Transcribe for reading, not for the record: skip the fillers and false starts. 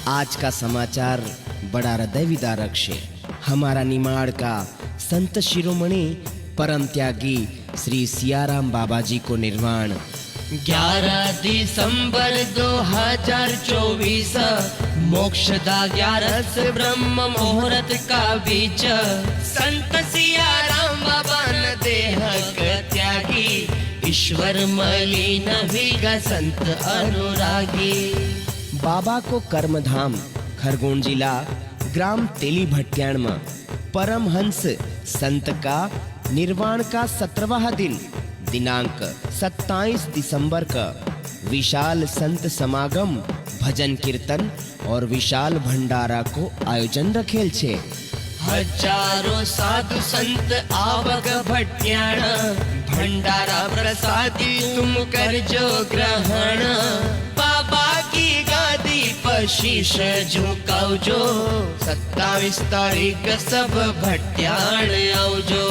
आज का समाचार बड़ा हृदय विदारक है। हमारा निमाड़ का संत शिरोमणि परम त्यागी श्री सियाराम बाबा जी को निर्वाण 11 दिसंबर 2024 मोक्षदा 11 ब्रह्म मुहूर्त का बीच संत सियाराम बाबा न देह त्यागी ईश्वर मलिन विगा संत अनुरागी। बाबा को कर्मधाम खरगोन जिला ग्राम तेली भट्याण में परमहंस संत का निर्वाण का 17वां दिन दिनांक 27 दिसंबर का विशाल संत समागम भजन कीर्तन और विशाल भंडारा को आयोजन रखेल छे। हजारों साधु संत आवक भट्याण भंडारा प्रसादी तुम करजो ग्रहण बाबा की गादी पर शीश झुकावजो 27 तारीख सब भट्याण आवजो।